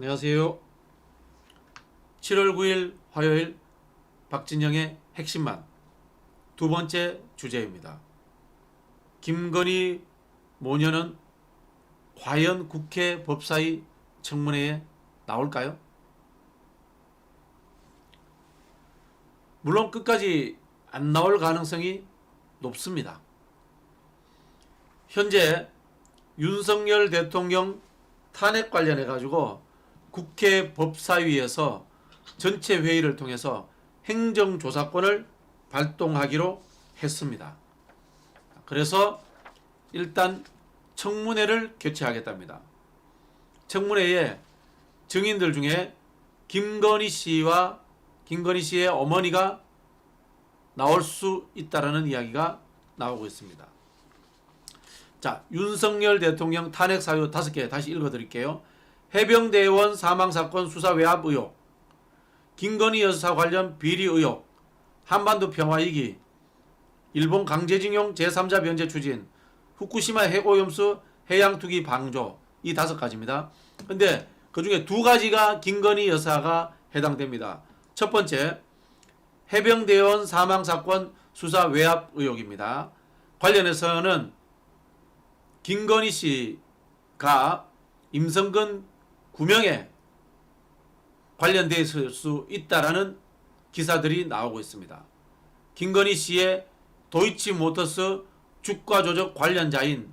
안녕하세요. 7월 9일 화요일 박진영의 핵심만 두 번째 주제입니다. 김건희 모녀는 과연 국회 법사위 청문회에 나올까요? 물론 끝까지 안 나올 가능성이 높습니다. 현재 윤석열 대통령 탄핵 관련해 가지고 국회 법사위에서 전체 회의를 통해서 행정조사권을 발동하기로 했습니다. 그래서 일단 청문회를 개최하겠답니다. 청문회에 증인들 중에 김건희 씨의 어머니가 나올 수 있다라는 이야기가 나오고 있습니다. 자, 윤석열 대통령 탄핵 사유 5개 다시 읽어드릴게요. 해병대원 사망사건 수사 외압 의혹, 김건희 여사 관련 비리 의혹, 한반도 평화위기, 일본 강제징용 제3자 변제 추진, 후쿠시마 핵오염수 해양투기 방조, 이 5가지입니다. 근데 그 중에 2가지가 김건희 여사가 해당됩니다. 첫 번째, 해병대원 사망사건 수사 외압 의혹입니다. 관련해서는 김건희 씨가 임성근 구명에 관련되어 있을 수 있다라는 기사들이 나오고 있습니다. 김건희 씨의 도이치모터스 주가 조작 관련자인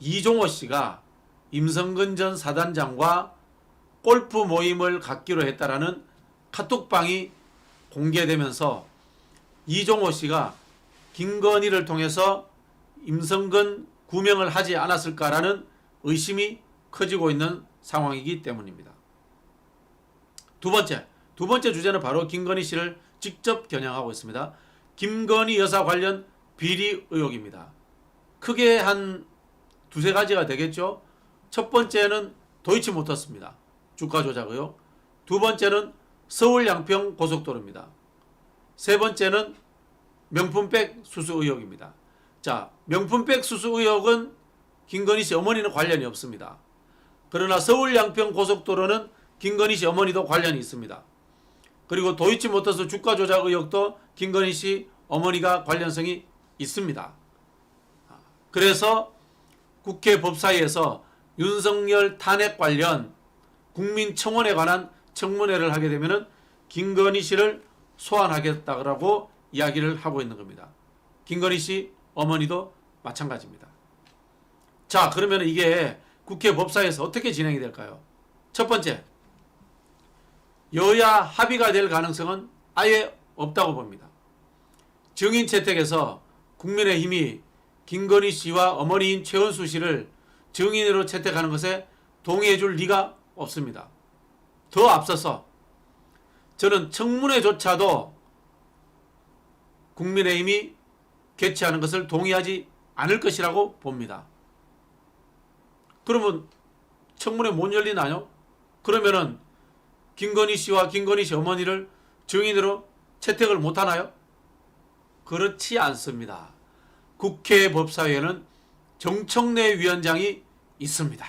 이종호 씨가 임성근 전 사단장과 골프 모임을 갖기로 했다라는 카톡방이 공개되면서 이종호 씨가 김건희를 통해서 임성근 구명을 하지 않았을까라는 의심이 커지고 있는 상황이기 때문입니다. 두 번째 주제는 바로 김건희 씨를 직접 겨냥하고 있습니다. 김건희 여사 관련 비리 의혹입니다. 크게 한 2-3가지가 되겠죠. 첫 번째는 도이치모터스입니다. 주가 조작 의혹. 두 번째는 서울 양평 고속도로입니다. 세 번째는 명품백 수수 의혹입니다. 자, 명품백 수수 의혹은 김건희 씨 어머니는 관련이 없습니다. 그러나 서울 양평 고속도로는 김건희 씨 어머니도 관련이 있습니다. 그리고 도이치모터스 주가 조작 의혹도 김건희 씨 어머니가 관련성이 있습니다. 그래서 국회 법사위에서 윤석열 탄핵 관련 국민청원에 관한 청문회를 하게 되면 김건희 씨를 소환하겠다고 이야기를 하고 있는 겁니다. 김건희 씨 어머니도 마찬가지입니다. 자, 그러면 이게 국회 법사위에서 어떻게 진행이 될까요? 첫 번째, 여야 합의가 될 가능성은 아예 없다고 봅니다. 증인 채택에서 국민의힘이 김건희 씨와 어머니인 최은수 씨를 증인으로 채택하는 것에 동의해 줄 리가 없습니다. 더 앞서서 저는 청문회조차도 국민의힘이 개최하는 것을 동의하지 않을 것이라고 봅니다. 그러면 청문회 못 열리나요? 그러면은 김건희 씨와 김건희 씨 어머니를 증인으로 채택을 못 하나요? 그렇지 않습니다. 국회 법사위에는 정청래 위원장이 있습니다.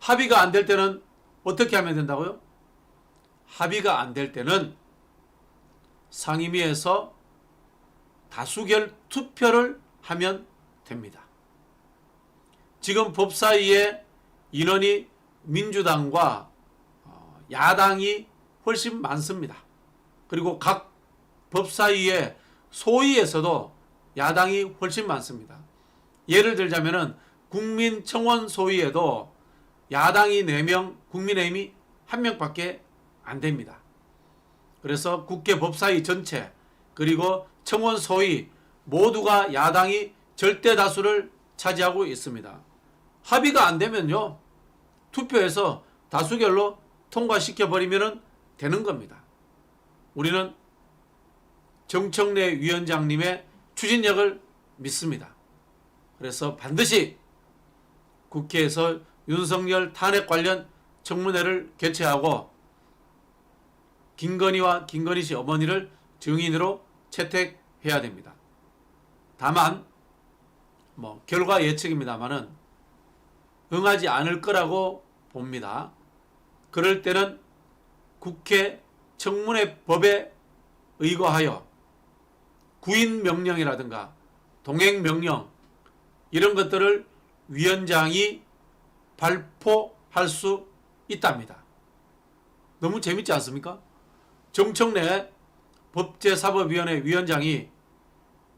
합의가 안 될 때는 어떻게 하면 된다고요? 합의가 안 될 때는 상임위에서 다수결 투표를 하면 됩니다. 지금 법사위의 인원이 민주당과 야당이 훨씬 많습니다. 그리고 각 법사위의 소위에서도 야당이 훨씬 많습니다. 예를 들자면은 국민청원 소위에도 야당이 4명, 국민의힘이 1명밖에 안 됩니다. 그래서 국회 법사위 전체 그리고 청원 소위 모두가 야당이 절대 다수를 차지하고 있습니다. 합의가 안 되면요, 투표해서 다수결로 통과시켜버리면 되는 겁니다. 우리는 정청래 위원장님의 추진력을 믿습니다. 그래서 반드시 국회에서 윤석열 탄핵 관련 청문회를 개최하고 김건희와 김건희 씨 어머니를 증인으로 채택해야 됩니다. 다만 결과 예측입니다만은 응하지 않을 거라고 봅니다. 그럴 때는 국회 청문회법에 의거하여 구인명령이라든가 동행명령 이런 것들을 위원장이 발포할 수 있답니다. 너무 재밌지 않습니까? 정청래 법제사법위원회 위원장이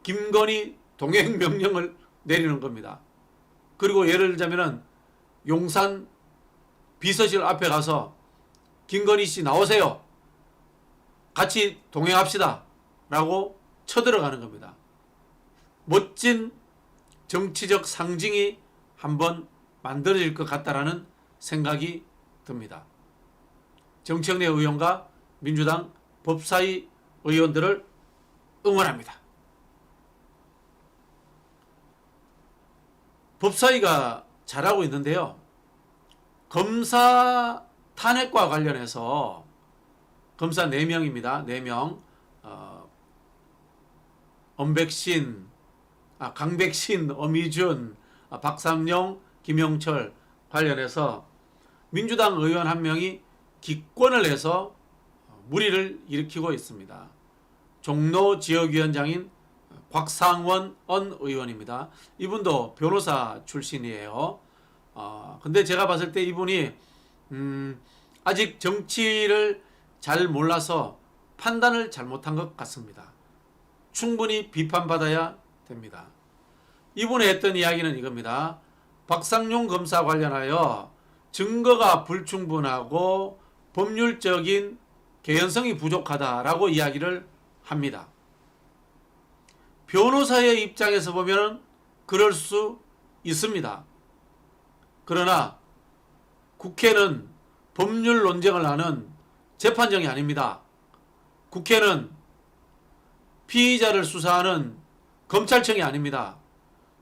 김건희 동행명령을 내리는 겁니다. 그리고 예를 들자면 용산 비서실 앞에 가서 김건희 씨 나오세요. 같이 동행합시다. 라고 쳐들어가는 겁니다. 멋진 정치적 상징이 한번 만들어질 것 같다라는 생각이 듭니다. 정청래 의원과 민주당 법사위 의원들을 응원합니다. 법사위가 잘하고 있는데요. 검사 탄핵과 관련해서 검사 4명입니다. 4명. 강백신, 엄희준, 박삼용, 김영철 관련해서 민주당 의원 한 명이 기권을 해서 물의를 일으키고 있습니다. 종로 지역위원장인 곽상원 의원입니다. 이분도 변호사 출신이에요. 근데 제가 봤을 때 이분이 아직 정치를 잘 몰라서 판단을 잘못한 것 같습니다. 충분히 비판받아야 됩니다. 이분이 했던 이야기는 이겁니다. 박상용 검사 관련하여 증거가 불충분하고 법률적인 개연성이 부족하다라고 이야기를 합니다. 변호사의 입장에서 보면 그럴 수 있습니다. 그러나 국회는 법률 논쟁을 하는 재판정이 아닙니다. 국회는 피의자를 수사하는 검찰청이 아닙니다.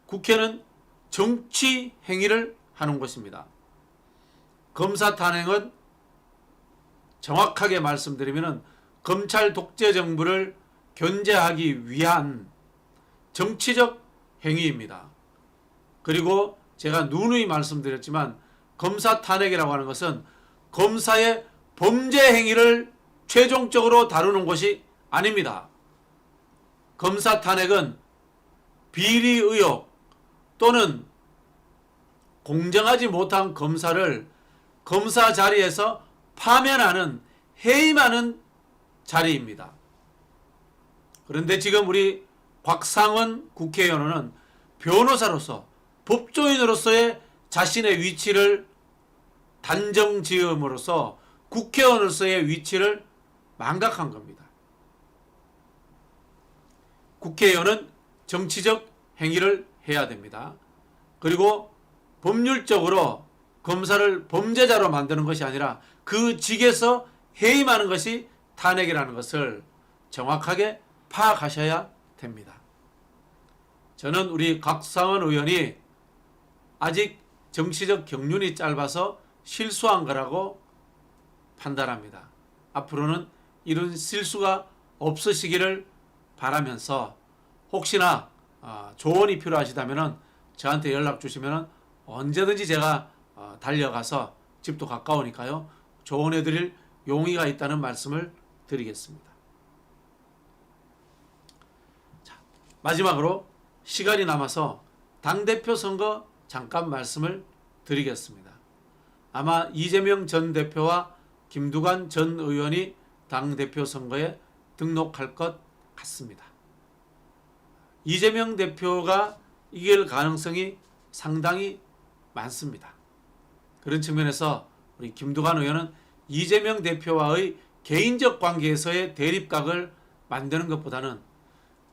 국회는 정치 행위를 하는 곳입니다. 검사 탄핵은 정확하게 말씀드리면 검찰 독재 정부를 견제하기 위한 정치적 행위입니다. 그리고 제가 누누이 말씀드렸지만 검사 탄핵이라고 하는 것은 검사의 범죄 행위를 최종적으로 다루는 것이 아닙니다. 검사 탄핵은 비리 의혹 또는 공정하지 못한 검사를 검사 자리에서 파면하는 해임하는 자리입니다. 그런데 지금 우리 곽상원 국회의원은 변호사로서 법조인으로서의 자신의 위치를 단정지음으로써 국회의원으로서의 위치를 망각한 겁니다. 국회의원은 정치적 행위를 해야 됩니다. 그리고 법률적으로 검사를 범죄자로 만드는 것이 아니라 그 직에서 해임하는 것이 탄핵이라는 것을 정확하게 파악하셔야 됩니다. 저는 우리 곽상원 의원이 아직 정치적 경륜이 짧아서 실수한 거라고 판단합니다. 앞으로는 이런 실수가 없으시기를 바라면서 혹시나 조언이 필요하시다면 저한테 연락 주시면 언제든지 제가 달려가서 집도 가까우니까요. 조언해 드릴 용의가 있다는 말씀을 드리겠습니다. 자, 마지막으로 시간이 남아서 당대표 선거 잠깐 말씀을 드리겠습니다. 아마 이재명 전 대표와 김두관 전 의원이 당대표 선거에 등록할 것 같습니다. 이재명 대표가 이길 가능성이 상당히 많습니다. 그런 측면에서 우리 김두관 의원은 이재명 대표와의 개인적 관계에서의 대립각을 만드는 것보다는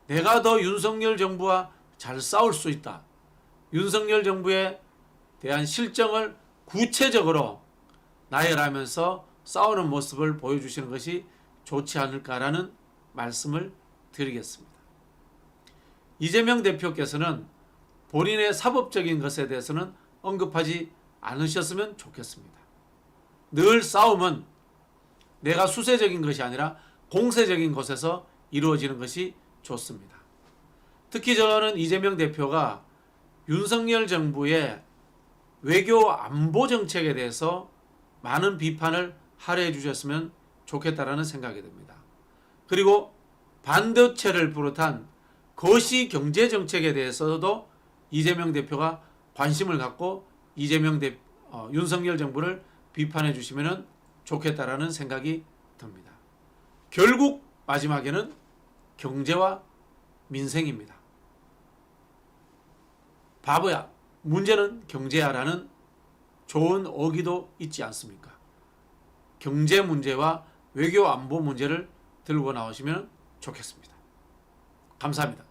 내가 더 윤석열 정부와 잘 싸울 수 있다. 윤석열 정부에 대한 실정을 구체적으로 나열하면서 싸우는 모습을 보여주시는 것이 좋지 않을까라는 말씀을 드리겠습니다. 이재명 대표께서는 본인의 사법적인 것에 대해서는 언급하지 않으셨으면 좋겠습니다. 늘 싸움은 내가 수세적인 것이 아니라 공세적인 곳에서 이루어지는 것이 좋습니다. 특히 저는 이재명 대표가 윤석열 정부의 외교 안보 정책에 대해서 많은 비판을 할애해 주셨으면 좋겠다라는 생각이 듭니다. 그리고 반도체를 비롯한 거시 경제 정책에 대해서도 이재명 대표가 관심을 갖고 윤석열 정부를 비판해 주시면 좋겠다라는 생각이 듭니다. 결국 마지막에는 경제와 민생입니다. 바보야, 문제는 경제야라는 좋은 어기도 있지 않습니까? 경제 문제와 외교 안보 문제를 들고 나오시면 좋겠습니다. 감사합니다.